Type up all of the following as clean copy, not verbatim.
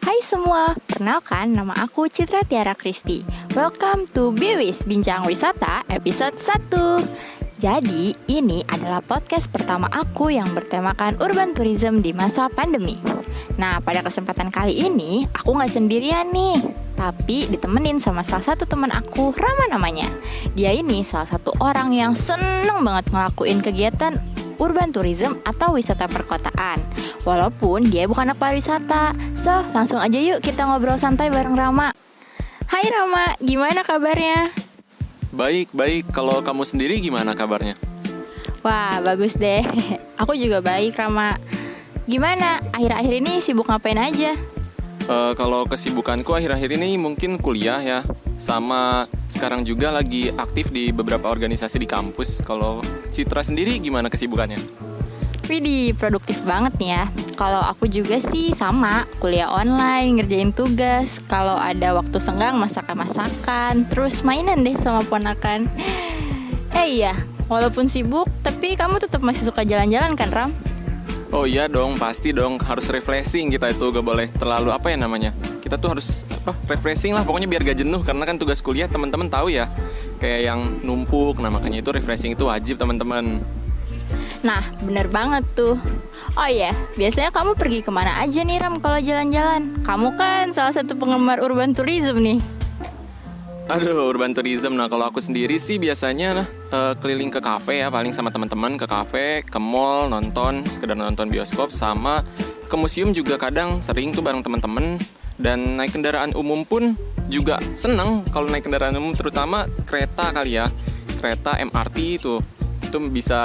Hai semua, perkenalkan nama aku Citra Tiara Kristi. Welcome to Biwis Bincang Wisata episode 1. Jadi, ini adalah podcast pertama aku yang bertemakan urban tourism di masa pandemi. Nah, pada kesempatan kali ini, aku gak sendirian nih, tapi ditemenin sama salah satu teman aku, Rama namanya. Dia ini salah satu orang yang seneng banget ngelakuin kegiatan urban tourism atau wisata perkotaan. Walaupun dia bukan anak pariwisata. So, langsung aja yuk kita ngobrol santai bareng Rama. Hai Rama, gimana kabarnya? Baik. Kalau kamu sendiri gimana kabarnya? Wah, bagus deh. Aku juga baik, Rama. Gimana? Akhir-akhir ini sibuk ngapain aja? Kalau kesibukanku akhir-akhir ini mungkin kuliah ya. Sama sekarang juga lagi aktif di beberapa organisasi di kampus. Kalau Citra sendiri gimana kesibukannya? Widih, produktif banget nih ya. Kalau aku juga sih sama, kuliah online, ngerjain tugas. Kalau ada waktu senggang, masakan-masakan. Terus mainan deh sama ponakan. Iya, walaupun sibuk, tapi kamu tetap masih suka jalan-jalan kan, Ram? Oh iya dong, pasti dong. Harus refreshing kita itu, gak boleh terlalu kita tuh harus refreshing lah, pokoknya biar gak jenuh. Karena kan tugas kuliah teman-teman tahu ya, kayak yang numpuk. Nah makanya itu refreshing itu wajib teman-teman. Nah, bener banget tuh. Oh iya, biasanya kamu pergi kemana aja nih Ram kalau jalan-jalan? Kamu kan salah satu penggemar urban tourism nih. Aduh, urban tourism. Nah, kalau aku sendiri sih biasanya keliling ke kafe ya, paling sama teman-teman ke kafe, ke mall, sekedar nonton bioskop, sama ke museum juga kadang sering tuh bareng teman-teman. Dan naik kendaraan umum pun juga seneng kalau naik kendaraan umum, terutama kereta kali ya. Kereta MRT itu bisa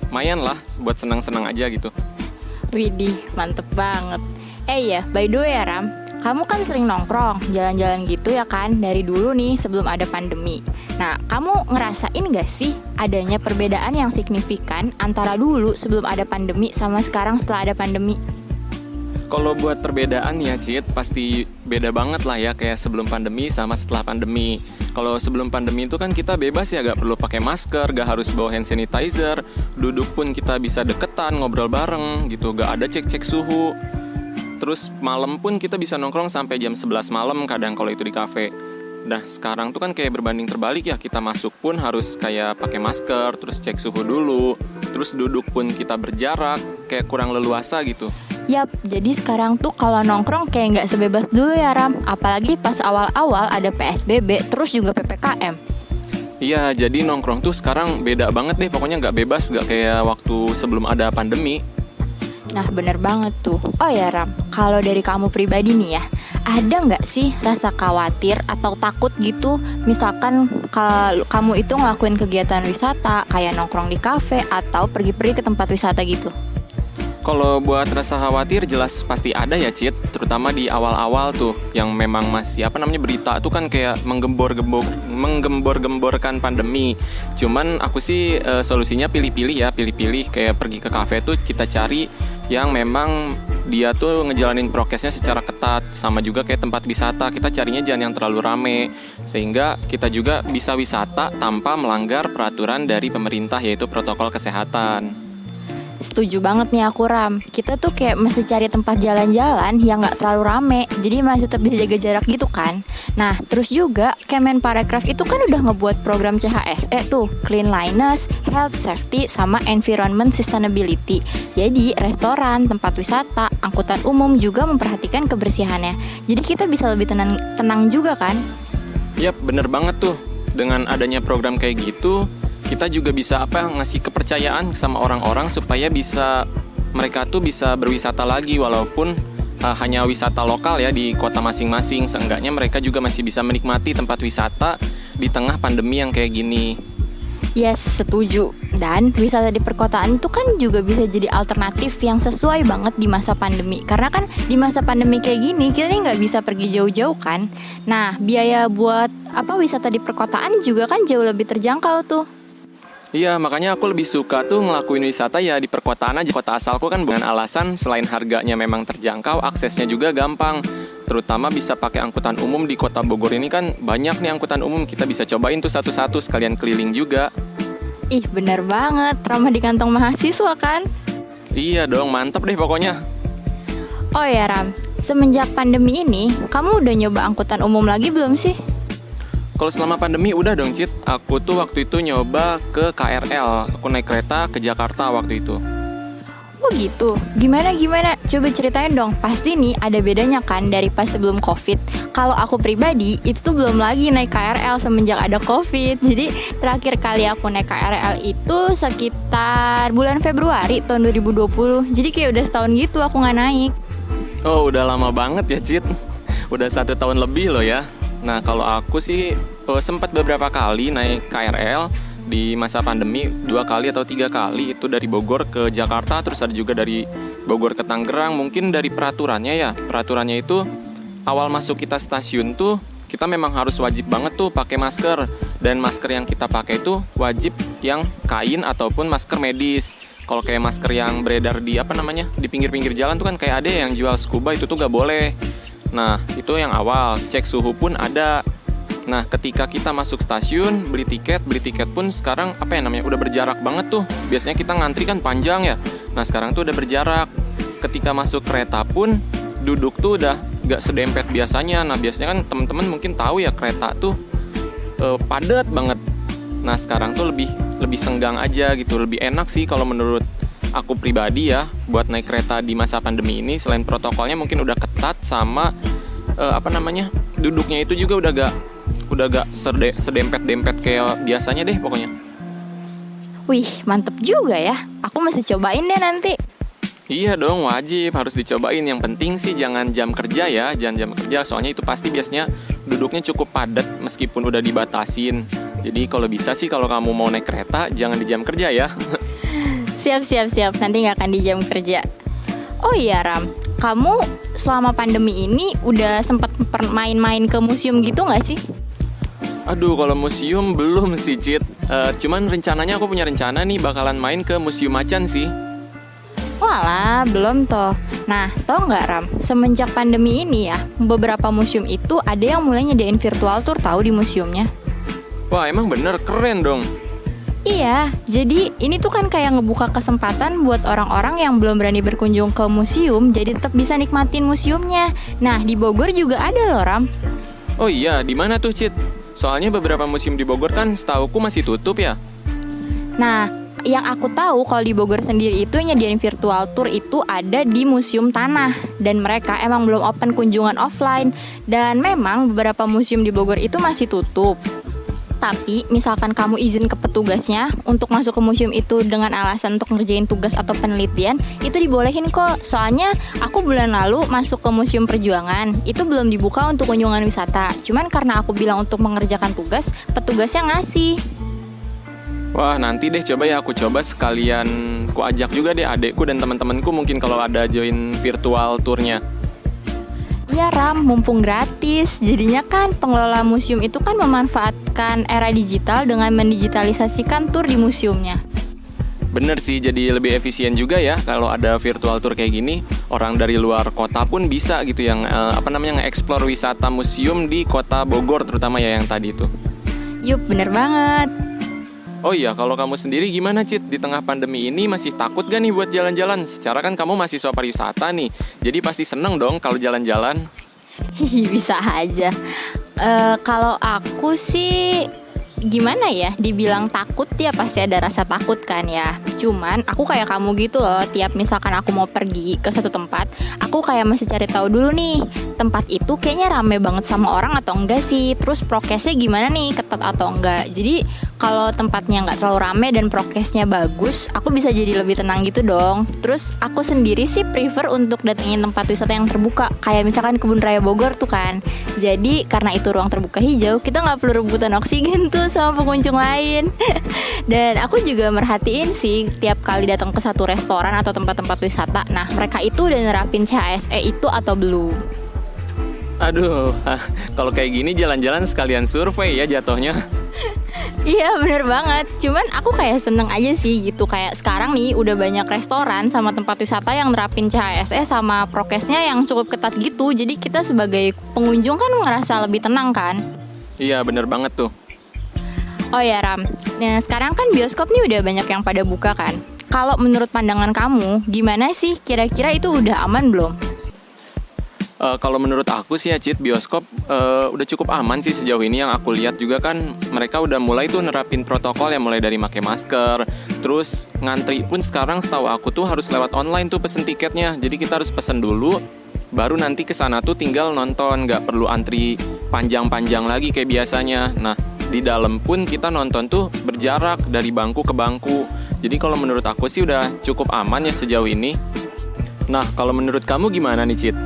lumayan lah buat senang-senang aja gitu. Widih, mantep banget. Iya, by the way ya Ram, kamu kan sering nongkrong, jalan-jalan gitu ya kan, dari dulu nih sebelum ada pandemi. Nah, kamu ngerasain gak sih adanya perbedaan yang signifikan antara dulu sebelum ada pandemi sama sekarang setelah ada pandemi? Kalau buat perbedaan ya Cid, pasti beda banget lah ya, kayak sebelum pandemi sama setelah pandemi. Kalau sebelum pandemi itu kan kita bebas ya, gak perlu pakai masker, gak harus bawa hand sanitizer, duduk pun kita bisa deketan, ngobrol bareng gitu, gak ada cek-cek suhu. Terus malam pun kita bisa nongkrong sampai jam 11 malam kadang kalau itu di kafe. Nah sekarang tuh kan kayak berbanding terbalik ya, kita masuk pun harus kayak pakai masker, terus cek suhu dulu, terus duduk pun kita berjarak, kayak kurang leluasa gitu. Yap, jadi sekarang tuh kalau nongkrong kayak nggak sebebas dulu ya Ram. Apalagi pas awal-awal ada PSBB, terus juga PPKM. Iya, jadi nongkrong tuh sekarang beda banget deh. Pokoknya nggak bebas, nggak kayak waktu sebelum ada pandemi. Nah bener banget tuh. Oh ya Ram, kalau dari kamu pribadi nih ya, ada nggak sih rasa khawatir atau takut gitu? Misalkan kalau kamu itu ngelakuin kegiatan wisata kayak nongkrong di kafe atau pergi-pergi ke tempat wisata gitu. Kalau buat rasa khawatir jelas pasti ada ya Cid, terutama di awal-awal tuh yang memang masih berita tuh kan kayak menggembor-gemborkan pandemi. Cuman aku sih solusinya pilih-pilih kayak pergi ke kafe tuh kita cari yang memang dia tuh ngejalanin prokesnya secara ketat, sama juga kayak tempat wisata kita carinya jangan yang terlalu rame sehingga kita juga bisa wisata tanpa melanggar peraturan dari pemerintah yaitu protokol kesehatan. Setuju banget nih aku Ram. Kita tuh kayak mesti cari tempat jalan-jalan yang gak terlalu rame, jadi masih tetap bisa jaga jarak gitu kan. Nah terus juga Kemenparekraf itu kan udah ngebuat program CHSE tuh, Cleanliness, Health Safety, sama Environment Sustainability. Jadi restoran, tempat wisata, angkutan umum juga memperhatikan kebersihannya. Jadi kita bisa lebih tenang juga kan. Yap, bener banget tuh. Dengan adanya program kayak gitu, kita juga bisa ngasih kepercayaan sama orang-orang supaya mereka tuh bisa berwisata lagi walaupun hanya wisata lokal ya di kota masing-masing. Seenggaknya mereka juga masih bisa menikmati tempat wisata di tengah pandemi yang kayak gini. Yes, setuju. Dan wisata di perkotaan itu kan juga bisa jadi alternatif yang sesuai banget di masa pandemi. Karena kan di masa pandemi kayak gini kita nih nggak bisa pergi jauh-jauh kan. Nah, biaya buat wisata di perkotaan juga kan jauh lebih terjangkau tuh. Iya, makanya aku lebih suka tuh ngelakuin wisata ya di perkotaan aja. Kota asalku kan dengan alasan selain harganya memang terjangkau, aksesnya juga gampang. Terutama bisa pakai angkutan umum di kota Bogor ini kan banyak nih angkutan umum. Kita bisa cobain tuh satu-satu sekalian keliling juga. Ih, bener banget. Ramah di kantong mahasiswa kan? Iya dong, mantep deh pokoknya. Oh ya Ram, semenjak pandemi ini, kamu udah nyoba angkutan umum lagi belum sih? Kalau selama pandemi udah dong Cit. Aku tuh waktu itu nyoba ke KRL. Aku naik kereta ke Jakarta waktu itu. Oh gitu, gimana? Coba ceritain dong, pasti nih ada bedanya kan dari pas sebelum covid. Kalau aku pribadi, itu tuh belum lagi naik KRL semenjak ada covid. Jadi terakhir kali aku naik KRL itu sekitar bulan Februari tahun 2020. Jadi kayak udah setahun gitu aku gak naik. Oh udah lama banget ya Cit. Udah 1 tahun lebih loh ya. Nah kalau aku sih sempat beberapa kali naik KRL di masa pandemi, 2 kali atau 3 kali itu dari Bogor ke Jakarta, terus ada juga dari Bogor ke Tangerang. Mungkin dari peraturannya itu awal masuk kita stasiun tuh kita memang harus wajib banget tuh pakai masker, dan masker yang kita pakai itu wajib yang kain ataupun masker medis. Kalau kayak masker yang beredar di di pinggir-pinggir jalan tuh kan kayak ada yang jual scuba, itu tuh gak boleh. Nah itu yang awal, cek suhu pun ada. Nah ketika kita masuk stasiun beli tiket pun sekarang udah berjarak banget tuh. Biasanya kita ngantri kan panjang ya. Nah sekarang tuh udah berjarak. Ketika masuk kereta pun duduk tuh udah gak sedempet biasanya. Nah biasanya kan teman-teman mungkin tahu ya, kereta tuh padat banget. Nah sekarang tuh lebih senggang aja gitu. Lebih enak sih kalau menurut aku pribadi ya buat naik kereta di masa pandemi ini. Selain protokolnya mungkin udah ketat, sama duduknya itu juga udah gak sedempet-dempet kayak biasanya deh pokoknya. Wih, mantep juga ya. Aku mesti cobain deh nanti. Iya dong, wajib, harus dicobain. Yang penting sih jangan jam kerja ya, soalnya itu pasti biasanya duduknya cukup padat meskipun udah dibatasin. Jadi kalau bisa sih kalau kamu mau naik kereta jangan di jam kerja ya. Siap, nanti gak akan di jam kerja. Oh iya Ram, kamu selama pandemi ini udah sempat main-main ke museum gitu gak sih? Aduh, kalau museum belum sih Cit. Cuman rencananya aku punya rencana nih bakalan main ke Museum Macan sih. Walah, belum toh. Nah, tau gak Ram, semenjak pandemi ini ya, beberapa museum itu ada yang mulai nyediain virtual tour tahu di museumnya. Wah, emang bener, keren dong. Iya, jadi ini tuh kan kayak ngebuka kesempatan buat orang-orang yang belum berani berkunjung ke museum, jadi tetap bisa nikmatin museumnya. Nah, di Bogor juga ada loh Ram. Oh iya, di mana tuh Cit? Soalnya beberapa museum di Bogor kan setauku masih tutup ya. Nah, yang aku tahu kalau di Bogor sendiri itu nyediain virtual tour itu ada di Museum Tanah, dan mereka emang belum open kunjungan offline. Dan memang beberapa museum di Bogor itu masih tutup. Tapi misalkan kamu izin ke petugasnya untuk masuk ke museum itu dengan alasan untuk ngerjain tugas atau penelitian, itu dibolehin kok. Soalnya aku bulan lalu masuk ke Museum Perjuangan, itu belum dibuka untuk kunjungan wisata. Cuman karena aku bilang untuk mengerjakan tugas, petugasnya ngasih. Wah, nanti deh coba ya aku coba sekalian ku ajak juga deh adekku dan teman-temanku mungkin kalau ada join virtual tournya. Iya Ram, mumpung gratis. Jadinya kan pengelola museum itu kan memanfaatkan era digital dengan mendigitalisasikan tur di museumnya. Bener sih, jadi lebih efisien juga ya kalau ada virtual tour kayak gini. Orang dari luar kota pun bisa gitu yang nge-explore wisata museum di kota Bogor terutama ya yang tadi itu. Yup, bener banget. Oh iya, kalau kamu sendiri gimana Cit? Di tengah pandemi ini masih takut gak nih buat jalan-jalan? Secara kan kamu mahasiswa pariwisata nih, jadi pasti seneng dong kalau jalan-jalan. Bisa aja. Kalau aku sih gimana ya, dibilang takut ya pasti ada rasa takut kan ya. Cuman aku kayak kamu gitu loh, tiap misalkan aku mau pergi ke satu tempat, aku kayak masih cari tahu dulu nih, tempat itu kayaknya rame banget sama orang atau enggak sih, terus prokesnya gimana nih, ketat atau enggak. Jadi kalau tempatnya nggak terlalu rame dan prokesnya bagus, aku bisa jadi lebih tenang gitu dong. Terus aku sendiri sih prefer untuk datengin tempat wisata yang terbuka, kayak misalkan Kebun Raya Bogor tuh kan. Jadi karena itu ruang terbuka hijau, kita nggak perlu rebutan oksigen tuh sama pengunjung lain. Dan aku juga merhatiin sih tiap kali datang ke satu restoran atau tempat-tempat wisata, nah mereka itu udah nerapin CHSE itu atau belum. Aduh, kalau kayak gini jalan-jalan sekalian survei ya jatuhnya. Iya bener banget. Cuman aku kayak seneng aja sih gitu. Kayak sekarang nih udah banyak restoran sama tempat wisata yang nerapin CHSE sama prokesnya yang cukup ketat gitu. Jadi kita sebagai pengunjung kan ngerasa lebih tenang kan. Iya bener banget tuh. Oh ya Ram, nah sekarang kan bioskop nih udah banyak yang pada buka kan. Kalau menurut pandangan kamu, gimana sih kira-kira itu udah aman belum? Kalau menurut aku sih ya Cid, bioskop udah cukup aman sih sejauh ini. Yang aku lihat juga kan mereka udah mulai tuh nerapin protokol yang mulai dari pakai masker. Terus ngantri pun sekarang setahu aku tuh harus lewat online tuh pesen tiketnya. Jadi kita harus pesen dulu, baru nanti kesana tuh tinggal nonton, nggak perlu antri panjang-panjang lagi kayak biasanya. Nah, di dalam pun kita nonton tuh berjarak dari bangku ke bangku. Jadi kalau menurut aku sih udah cukup aman ya sejauh ini. Nah, kalau menurut kamu gimana nih Cid?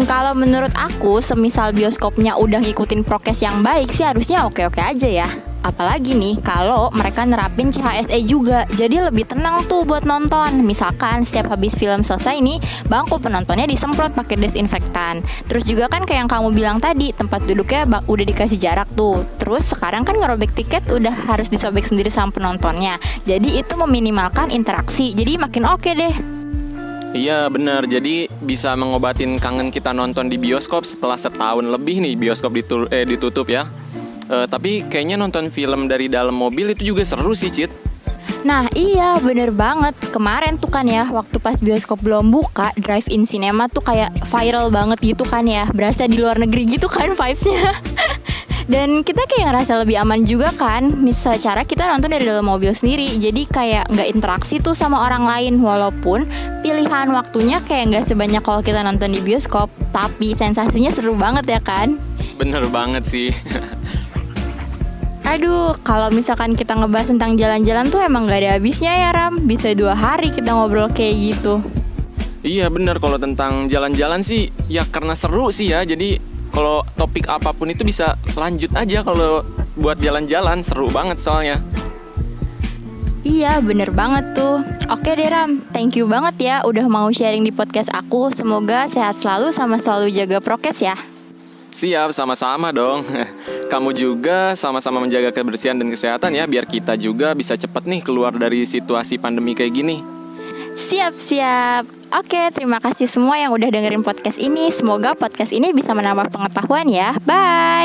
Kalau menurut aku, semisal bioskopnya udah ngikutin prokes yang baik sih harusnya oke-oke aja ya. Apalagi nih kalau mereka nerapin CHSE juga, jadi lebih tenang tuh buat nonton. Misalkan setiap habis film selesai nih, bangku penontonnya disemprot pakai desinfektan. Terus juga kan kayak yang kamu bilang tadi, tempat duduknya udah dikasih jarak tuh. Terus sekarang kan ngerobek tiket udah harus disobek sendiri sama penontonnya. Jadi itu meminimalkan interaksi, jadi makin oke deh. Iya benar, jadi bisa mengobatin kangen kita nonton di bioskop setelah setahun lebih nih bioskop ditutup ya. Tapi kayaknya nonton film dari dalam mobil itu juga seru sih Cid. Nah iya bener banget. Kemarin tuh kan ya, waktu pas bioskop belum buka, drive-in cinema tuh kayak viral banget gitu kan ya. Berasa di luar negeri gitu kan vibes-nya. Dan kita kayak ngerasa lebih aman juga kan, misal cara kita nonton dari dalam mobil sendiri. Jadi kayak nggak interaksi tuh sama orang lain. Walaupun pilihan waktunya kayak nggak sebanyak kalau kita nonton di bioskop, tapi sensasinya seru banget ya kan. Bener banget sih. Aduh, kalau misalkan kita ngebahas tentang jalan-jalan tuh emang gak ada habisnya ya Ram. Bisa 2 hari kita ngobrol kayak gitu. Iya bener, kalau tentang jalan-jalan sih ya karena seru sih ya. Jadi kalau topik apapun itu bisa lanjut aja. Kalau buat jalan-jalan seru banget soalnya. Iya bener banget tuh. Oke deh Ram, thank you banget ya udah mau sharing di podcast aku. Semoga sehat selalu sama selalu jaga prokes ya. Siap, sama-sama dong. Kamu juga sama-sama menjaga kebersihan dan kesehatan ya, biar kita juga bisa cepat nih keluar dari situasi pandemi kayak gini. Siap. Oke, terima kasih semua yang udah dengerin podcast ini. Semoga podcast ini bisa menambah pengetahuan ya. Bye.